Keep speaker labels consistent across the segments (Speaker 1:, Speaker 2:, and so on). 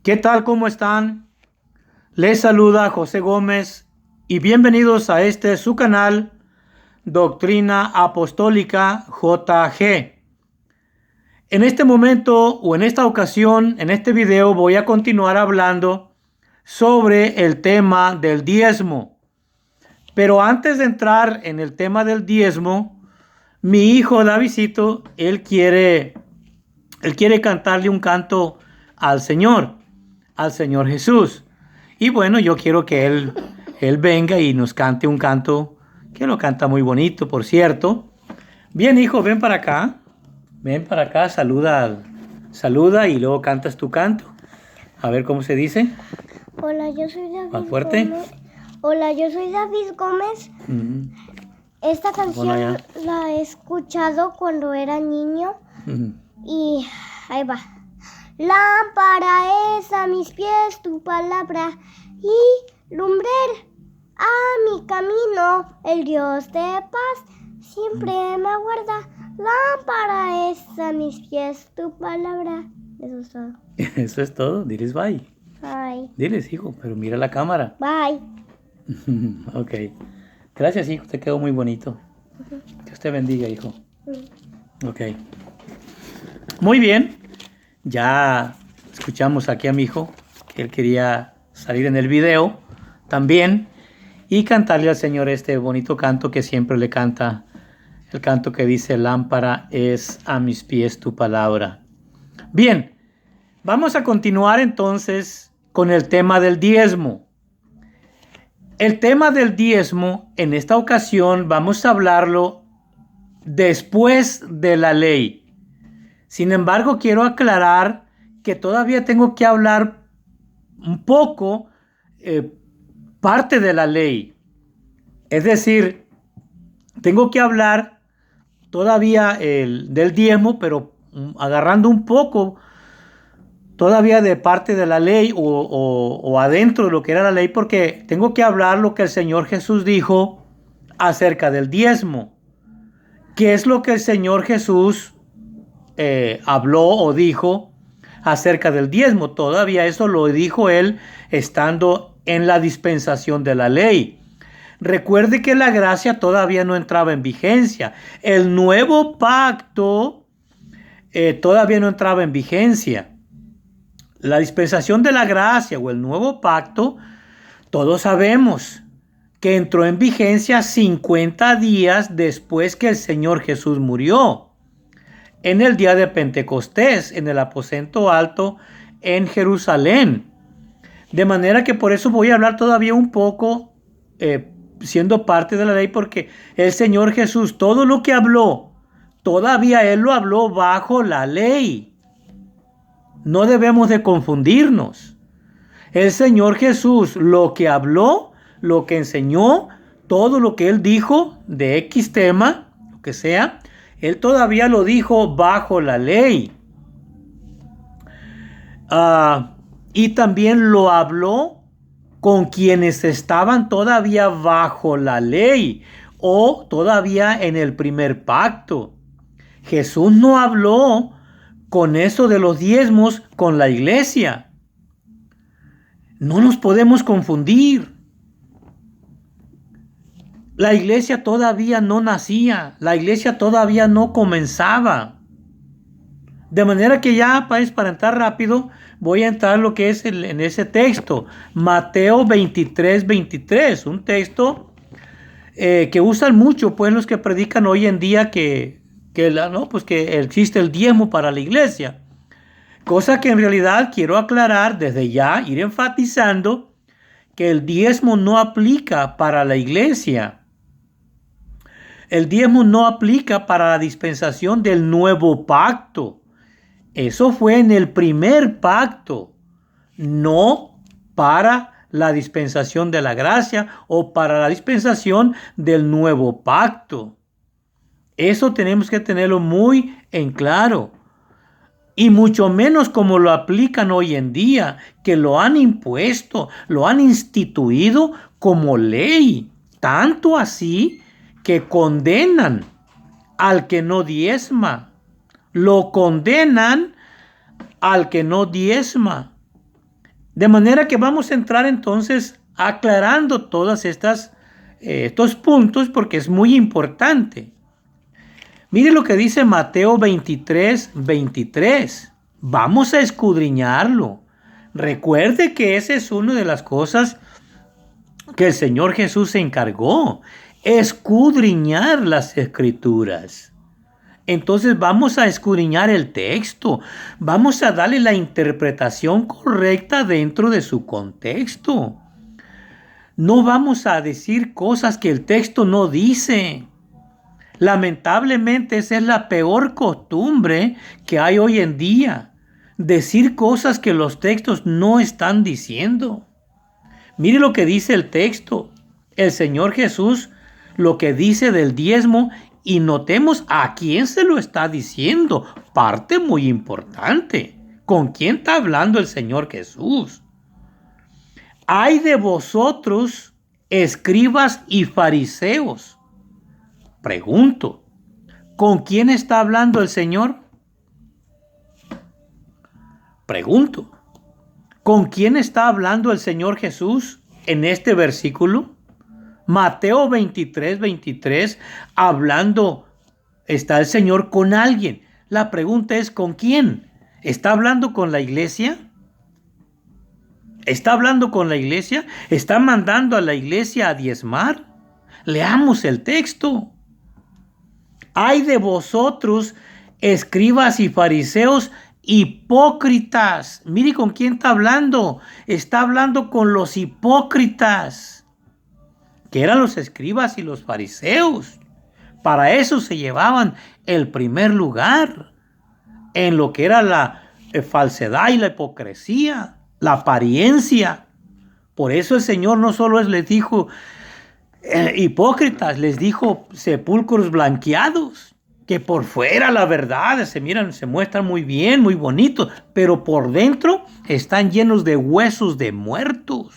Speaker 1: ¿Qué tal? ¿Cómo están? Les saluda José Gómez y bienvenidos a su canal Doctrina Apostólica JG. En este momento o en esta ocasión, en este video voy a continuar hablando sobre el tema del diezmo. Pero antes de entrar en el tema del diezmo, mi hijo Davidcito, él quiere cantarle un canto al Señor Jesús. Y bueno, yo quiero que él venga y nos cante un canto, que lo canta muy bonito, por cierto. Bien, hijo, ven para acá. Ven para acá, saluda y luego cantas tu canto. A ver cómo se dice.
Speaker 2: Hola, yo soy David
Speaker 1: ¿Más fuerte?
Speaker 2: Gómez. Hola, yo soy David Gómez. Esta canción la he escuchado cuando era niño. Y ahí va. Lámpara es a mis pies tu palabra y lumbrera a mi camino. El Dios de paz siempre me aguarda. Lámpara es a mis pies tu palabra. Eso es todo.
Speaker 1: Eso es todo. Diles bye.
Speaker 2: Bye.
Speaker 1: Diles, hijo, pero mira la cámara.
Speaker 2: Bye.
Speaker 1: Ok. Gracias, hijo. Te quedó muy bonito. Dios te bendiga, hijo. Ok. Muy bien. Ya escuchamos aquí a mi hijo, que él quería salir en el video también y cantarle al Señor este bonito canto que siempre le canta, el canto que dice: lámpara es a mis pies tu palabra. Bien, vamos a continuar entonces con el tema del diezmo. El tema del diezmo, en esta ocasión vamos a hablarlo después de la ley. Sin embargo, quiero aclarar que todavía tengo que hablar un poco parte de la ley. Es decir, tengo que hablar todavía del diezmo, pero agarrando un poco todavía de parte de la ley o adentro de lo que era la ley, porque tengo que hablar lo que el Señor Jesús dijo acerca del diezmo. ¿Qué es lo que el Señor Jesús habló o dijo acerca del diezmo? Todavía eso lo dijo él estando en la dispensación de la ley. Recuerde que la gracia todavía no entraba en vigencia. El nuevo pacto todavía no entraba en vigencia. La dispensación de la gracia o el nuevo pacto, todos sabemos que entró en vigencia 50 días después que el Señor Jesús murió. En el día de Pentecostés, en el aposento alto en Jerusalén. De manera que por eso voy a hablar todavía un poco, siendo parte de la ley, porque el Señor Jesús, todo lo que habló, todavía Él lo habló bajo la ley. No debemos de confundirnos. El Señor Jesús, lo que habló, lo que enseñó, todo lo que Él dijo de X tema, lo que sea, Él todavía lo dijo bajo la ley. Y también lo habló con quienes estaban todavía bajo la ley o todavía en el primer pacto. Jesús no habló con eso de los diezmos con la iglesia. No nos podemos confundir. La iglesia todavía no nacía, la iglesia todavía no comenzaba. De manera que ya, para entrar rápido, voy a entrar lo que es en ese texto. Mateo 23:23, un texto que usan mucho pues los que predican hoy en día que existe el diezmo para la iglesia. Cosa que en realidad quiero aclarar desde ya, ir enfatizando que el diezmo no aplica para la iglesia. El diezmo no aplica para la dispensación del nuevo pacto. Eso fue en el primer pacto, no para la dispensación de la gracia o para la dispensación del nuevo pacto. Eso tenemos que tenerlo muy en claro. Y mucho menos como lo aplican hoy en día, que lo han impuesto, lo han instituido como ley. Tanto así que condenan al que no diezma. Lo condenan al que no diezma. De manera que vamos a entrar entonces aclarando todas estos puntos porque es muy importante. Mire lo que dice Mateo 23:23. Vamos a escudriñarlo. Recuerde que esa es una de las cosas que el Señor Jesús se encargó. Escudriñar las Escrituras. Entonces vamos a escudriñar el texto. Vamos a darle la interpretación correcta dentro de su contexto. No vamos a decir cosas que el texto no dice. Lamentablemente esa es la peor costumbre que hay hoy en día. Decir cosas que los textos no están diciendo. Mire lo que dice el texto. El Señor Jesús, lo que dice del diezmo, y notemos a quién se lo está diciendo. Parte muy importante. ¿Con quién está hablando el Señor Jesús? Ay de vosotros, escribas y fariseos. Pregunto, ¿con quién está hablando el Señor? Pregunto, ¿con quién está hablando el Señor Jesús en este versículo? Mateo 23:23, hablando, está el Señor con alguien. La pregunta es, ¿con quién? ¿Está hablando con la iglesia? ¿Está hablando con la iglesia? ¿Está mandando a la iglesia a diezmar? Leamos el texto. Ay de vosotros, escribas y fariseos, hipócritas. Mire con quién está hablando. Está hablando con los hipócritas, que eran los escribas y los fariseos. Para eso se llevaban el primer lugar en lo que era la falsedad y la hipocresía, la apariencia. Por eso el Señor no solo les dijo hipócritas, les dijo sepulcros blanqueados, que por fuera la verdad se miran, se muestran muy bien, muy bonitos, pero por dentro están llenos de huesos de muertos.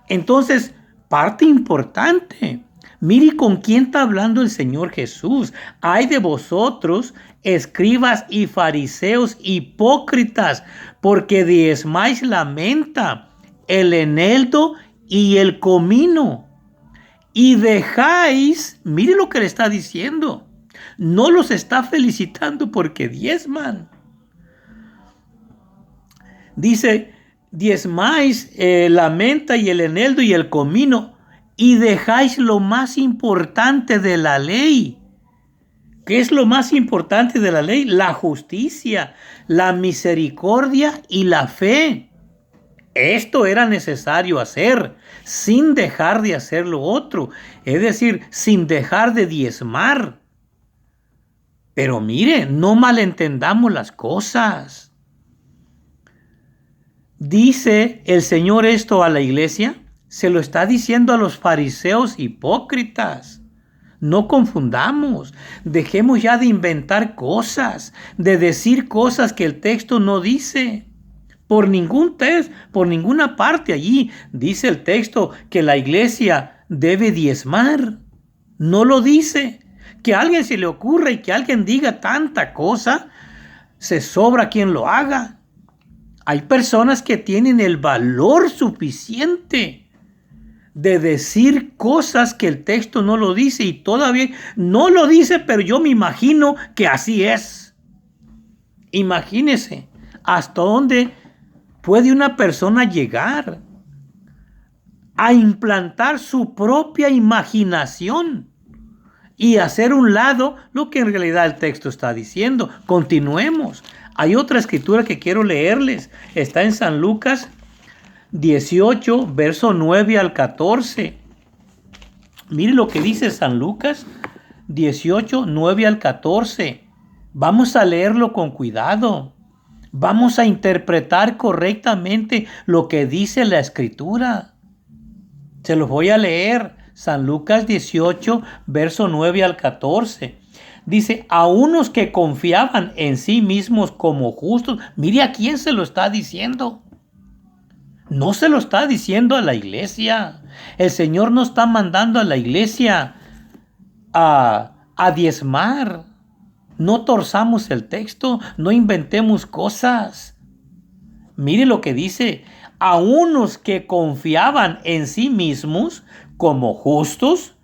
Speaker 1: Entonces, parte importante, mire con quién está hablando el Señor Jesús. Ay de vosotros, escribas y fariseos hipócritas, porque diezmáis la menta, el eneldo y el comino, y dejáis, mire lo que le está diciendo, no los está felicitando porque diezman. Dice, diezmáis la menta y el eneldo y el comino, y dejáis lo más importante de la ley. ¿Qué es lo más importante de la ley? La justicia, la misericordia y la fe. Esto era necesario hacer sin dejar de hacer lo otro, es decir, sin dejar de diezmar. Pero mire, no malentendamos las cosas. ¿Dice el Señor esto a la iglesia? Se lo está diciendo a los fariseos hipócritas. No confundamos, dejemos ya de inventar cosas, de decir cosas que el texto no dice. Por ningún texto, por ninguna parte allí dice el texto que la iglesia debe diezmar. No lo dice. Que a alguien se le ocurra y que alguien diga tanta cosa, se sobra quien lo haga. Hay personas que tienen el valor suficiente de decir cosas que el texto no lo dice, y todavía no lo dice, pero yo me imagino que así es. Imagínese hasta dónde puede una persona llegar a implantar su propia imaginación y hacer a un lado lo que en realidad el texto está diciendo. Continuemos. Hay otra escritura que quiero leerles. Está en San Lucas 18, verso 9 al 14. Mire lo que dice San Lucas 18, 9 al 14. Vamos a leerlo con cuidado. Vamos a interpretar correctamente lo que dice la escritura. Se los voy a leer. San Lucas 18, verso 9 al 14. Dice, a unos que confiaban en sí mismos como justos. Mire a quién se lo está diciendo. No se lo está diciendo a la iglesia. El Señor no está mandando a la iglesia a diezmar. No torzamos el texto, no inventemos cosas. Mire lo que dice, a unos que confiaban en sí mismos como justos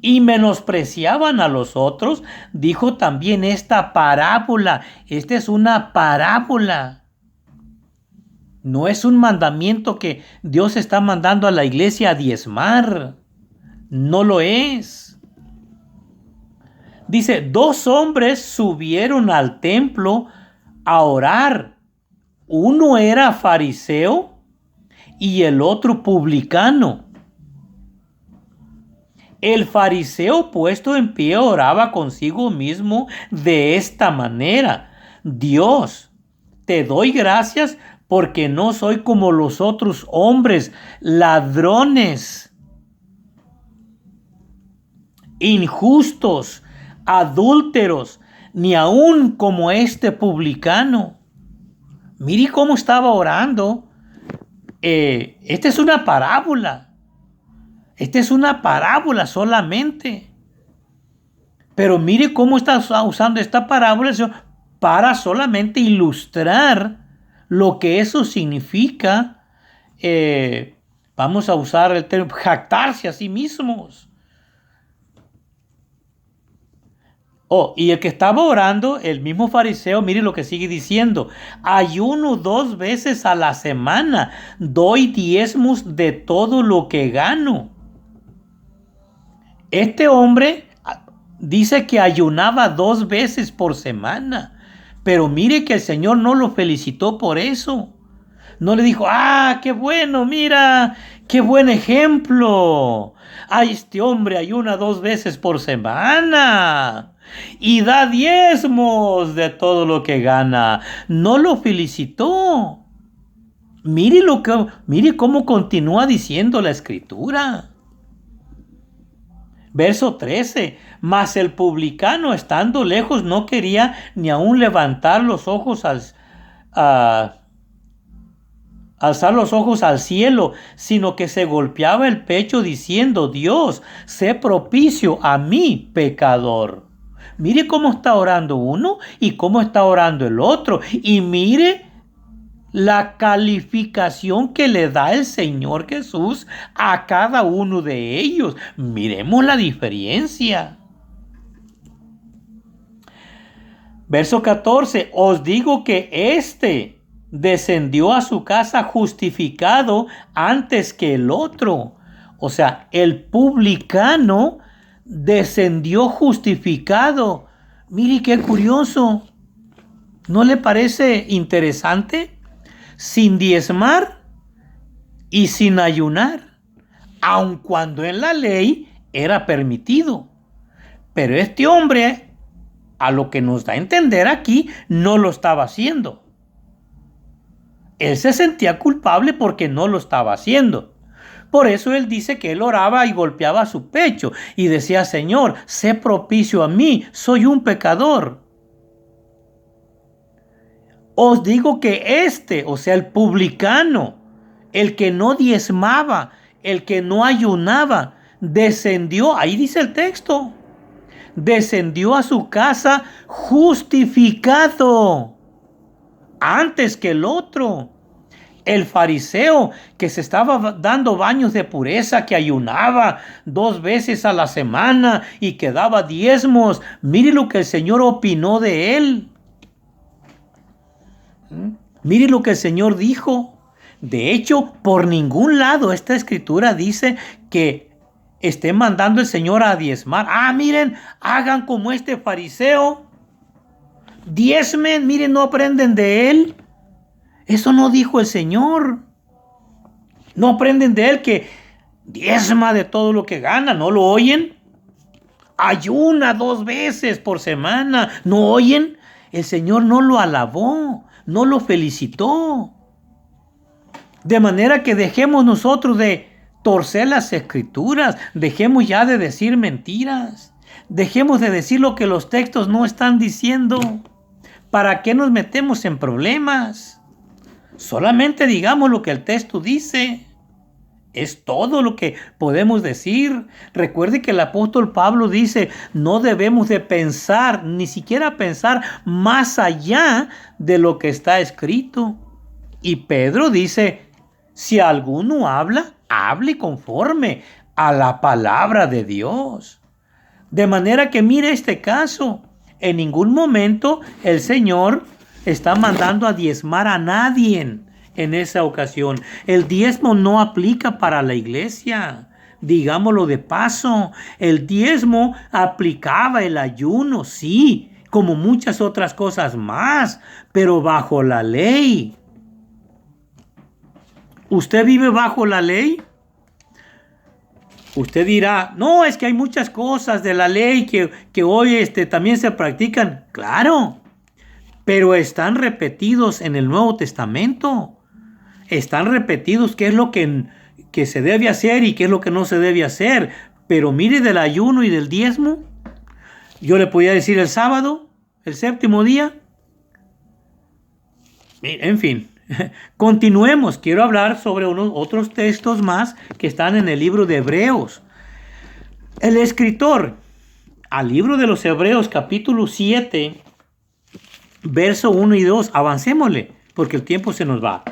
Speaker 1: y menospreciaban a los otros, dijo también esta parábola. Esta es una parábola. No es un mandamiento que Dios está mandando a la iglesia a diezmar. No lo es. Dice, 2 hombres subieron al templo a orar. Uno era fariseo y el otro publicano. El fariseo puesto en pie oraba consigo mismo de esta manera: Dios, te doy gracias porque no soy como los otros hombres, ladrones, injustos, adúlteros, ni aun como este publicano. Mire cómo estaba orando. Esta es una parábola. Esta es una parábola solamente. Pero mire cómo está usando esta parábola para solamente ilustrar lo que eso significa. Vamos a usar el término jactarse a sí mismos. Y el que estaba orando, el mismo fariseo, mire lo que sigue diciendo: ayuno 2 veces a la semana, doy diezmos de todo lo que gano. Este hombre dice que ayunaba 2 veces por semana, pero mire que el Señor no lo felicitó por eso. No le dijo, qué bueno, mira, qué buen ejemplo. Este hombre ayuna 2 veces por semana y da diezmos de todo lo que gana. No lo felicitó. Mire cómo continúa diciendo la Escritura. Verso 13. Mas el publicano, estando lejos, no quería ni aun levantar los ojos alzar los ojos al cielo, sino que se golpeaba el pecho diciendo: Dios, sé propicio a mí, pecador. Mire cómo está orando uno y cómo está orando el otro. Y mire la calificación que le da el Señor Jesús a cada uno de ellos. Miremos la diferencia. Verso 14. Os digo que éste descendió a su casa justificado antes que el otro. O sea, el publicano descendió justificado. Mire qué curioso. ¿No le parece interesante? Sin diezmar y sin ayunar, aun cuando en la ley era permitido. Pero este hombre, a lo que nos da a entender aquí, no lo estaba haciendo. Él se sentía culpable porque no lo estaba haciendo. Por eso él dice que él oraba y golpeaba su pecho y decía: Señor, sé propicio a mí, soy un pecador. Os digo que o sea, el publicano, el que no diezmaba, el que no ayunaba, descendió, ahí dice el texto, descendió a su casa justificado antes que el otro. El fariseo que se estaba dando baños de pureza, que ayunaba 2 veces a la semana y que daba diezmos, mire lo que el Señor opinó de él. Mire lo que el Señor dijo. De hecho, por ningún lado esta escritura dice que esté mandando el Señor a diezmar. Miren, hagan como este fariseo. Diezmen, miren, no aprenden de él. Eso no dijo el Señor. No aprenden de él que diezma de todo lo que gana. ¿No lo oyen? Ayuna 2 veces por semana. ¿No oyen? El Señor no lo alabó, no lo felicitó. De manera que dejemos nosotros de torcer las escrituras. Dejemos ya de decir mentiras. Dejemos de decir lo que los textos no están diciendo. ¿Para qué nos metemos en problemas? Solamente digamos lo que el texto dice. Es todo lo que podemos decir. Recuerde que el apóstol Pablo dice: no debemos de pensar, ni siquiera pensar más allá de lo que está escrito. Y Pedro dice, si alguno habla, hable conforme a la palabra de Dios. De manera que mire este caso. En ningún momento el Señor está mandando a diezmar a nadie en esa ocasión. El diezmo no aplica para la iglesia. Digámoslo de paso. El diezmo aplicaba el ayuno, sí, como muchas otras cosas más, pero bajo la ley. ¿Usted vive bajo la ley? Usted dirá, no, es que hay muchas cosas de la ley que hoy también se practican. Claro, pero están repetidos en el Nuevo Testamento. Están repetidos qué es lo que se debe hacer y qué es lo que no se debe hacer. Pero mire, del ayuno y del diezmo, yo le podía decir el sábado, el séptimo día. En fin. Continuemos, quiero hablar sobre otros textos más que están en el libro de Hebreos. El escritor al libro de los Hebreos, capítulo 7, verso 1 y 2, avancémosle, porque el tiempo se nos va.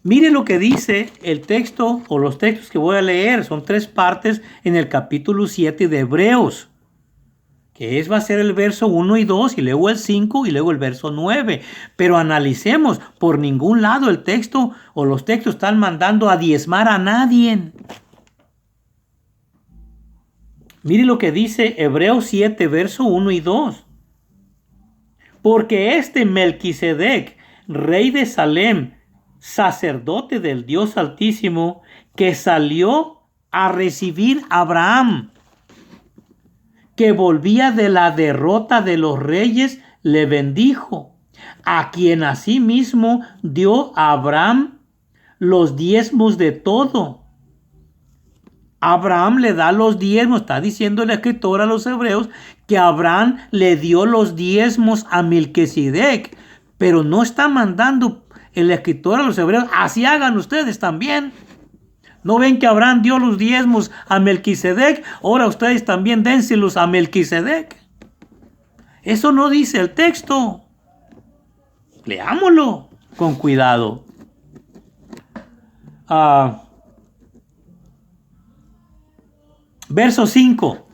Speaker 1: Mire lo que dice el texto o los textos que voy a leer, son 3 partes en el capítulo 7 de Hebreos. Que va a ser el verso 1 y 2, y luego el 5, y luego el verso 9. Pero analicemos, por ningún lado el texto o los textos están mandando a diezmar a nadie. Mire lo que dice Hebreos 7, verso 1 y 2. Porque Melquisedec, rey de Salem, sacerdote del Dios Altísimo, que salió a recibir a Abraham, que volvía de la derrota de los reyes, le bendijo, a quien asimismo dio a Abraham los diezmos de todo. Abraham le da los diezmos, está diciendo el escritor a los hebreos que Abraham le dio los diezmos a Melquisedec, pero no está mandando el escritor a los hebreos, así hagan ustedes también. ¿No ven que Abraham dio los diezmos a Melquisedec? Ahora ustedes también dénselos a Melquisedec. Eso no dice el texto. Leámoslo con cuidado. Verso 5.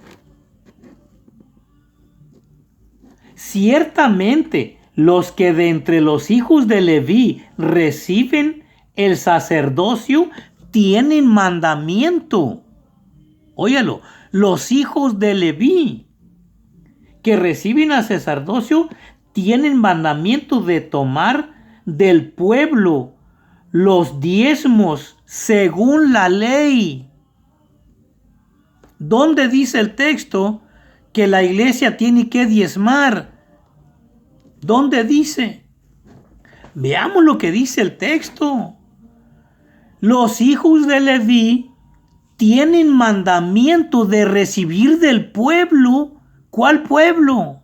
Speaker 1: Ciertamente los que de entre los hijos de Leví reciben el sacerdocio tienen mandamiento. Óyalo, los hijos de Leví que reciben al sacerdocio tienen mandamiento de tomar del pueblo los diezmos según la ley. ¿Dónde dice el texto que la iglesia tiene que diezmar? ¿Dónde dice? Veamos lo que dice el texto. Los hijos de Leví tienen mandamiento de recibir del pueblo. ¿Cuál pueblo?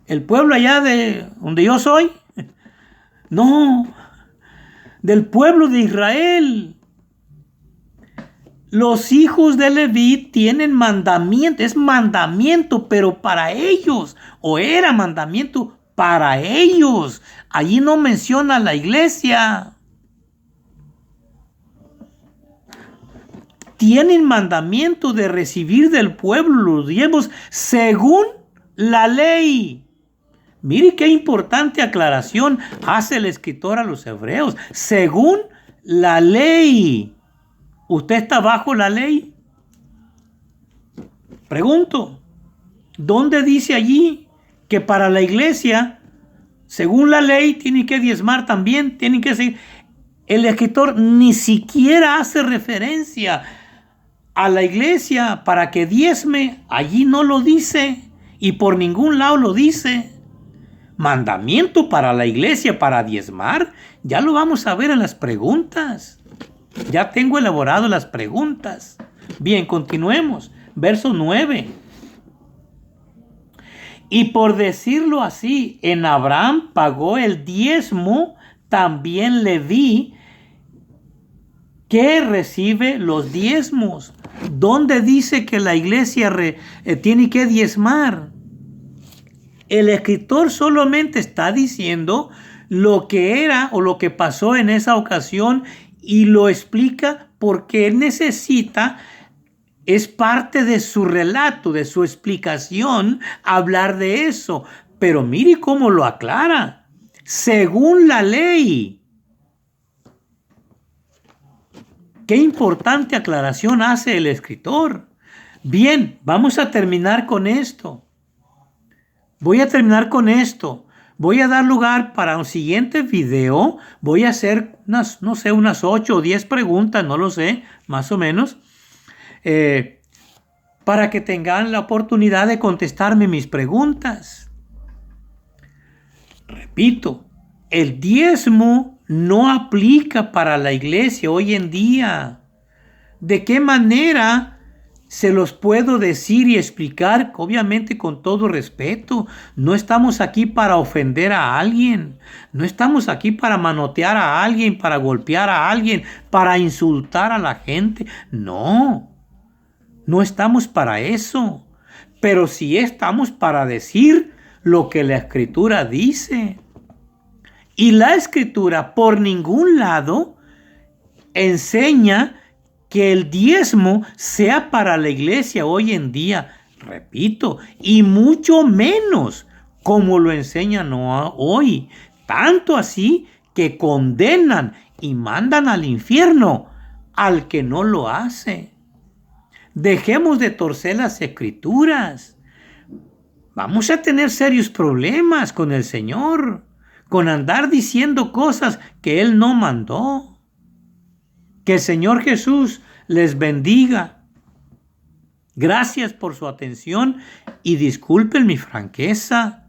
Speaker 1: ¿El pueblo allá de donde yo soy? No, del pueblo de Israel. Los hijos de Leví tienen mandamiento, es mandamiento, pero para ellos, o era mandamiento para ellos. Allí no menciona la iglesia. Tienen mandamiento de recibir del pueblo los diezmos según la ley. Mire qué importante aclaración hace el escritor a los hebreos. Según la ley. ¿Usted está bajo la ley? Pregunto, ¿dónde dice allí que para la iglesia, según la ley, tienen que diezmar también? Tienen que seguir. El escritor ni siquiera hace referencia a la iglesia para que diezme. Allí no lo dice y por ningún lado lo dice. Mandamiento para la iglesia para diezmar, ya lo vamos a ver en las preguntas. Ya tengo elaborado las preguntas. Bien, continuemos. Verso 9. Y por decirlo así, en Abraham pagó el diezmo también Leví, que recibe los diezmos. ¿Dónde dice que la iglesia tiene que diezmar? El escritor solamente está diciendo lo que era o lo que pasó en esa ocasión y lo explica porque él necesita, es parte de su relato, de su explicación, hablar de eso. Pero mire cómo lo aclara. Según la ley. Qué importante aclaración hace el escritor. Bien, vamos a terminar con esto. Voy a terminar con esto. Voy a dar lugar para un siguiente video. Voy a hacer unas 8 o 10 preguntas, no lo sé, más o menos, para que tengan la oportunidad de contestarme mis preguntas. Repito, el diezmo no aplica para la iglesia hoy en día. ¿De qué manera se los puedo decir y explicar? Obviamente con todo respeto. No estamos aquí para ofender a alguien. No estamos aquí para manotear a alguien, para golpear a alguien, para insultar a la gente. No, no estamos para eso. Pero sí estamos para decir lo que la Escritura dice. Y la Escritura por ningún lado enseña que el diezmo sea para la iglesia hoy en día, repito, y mucho menos como lo enseñan hoy. Tanto así que condenan y mandan al infierno al que no lo hace. Dejemos de torcer las Escrituras. Vamos a tener serios problemas con el Señor, con andar diciendo cosas que Él no mandó. Que el Señor Jesús les bendiga. Gracias por su atención y disculpen mi franqueza.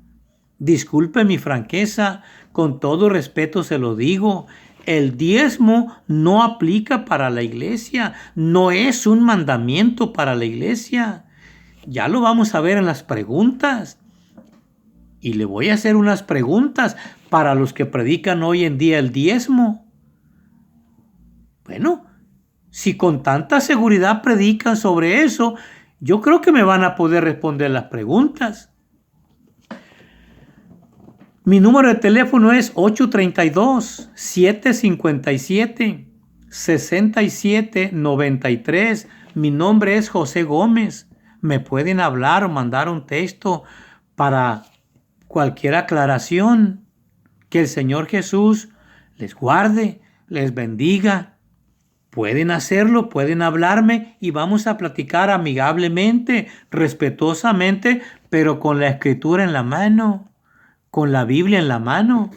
Speaker 1: Disculpen mi franqueza. Con todo respeto se lo digo. El diezmo no aplica para la iglesia. No es un mandamiento para la iglesia. Ya lo vamos a ver en las preguntas. Y le voy a hacer unas preguntas para los que predican hoy en día el diezmo. Bueno, si con tanta seguridad predican sobre eso, yo creo que me van a poder responder las preguntas. Mi número de teléfono es 832-757-6793. Mi nombre es José Gómez. Me pueden hablar o mandar un texto para cualquier aclaración. Que el Señor Jesús les guarde, les bendiga. Pueden hacerlo, pueden hablarme y vamos a platicar amigablemente, respetuosamente, pero con la Escritura en la mano, con la Biblia en la mano.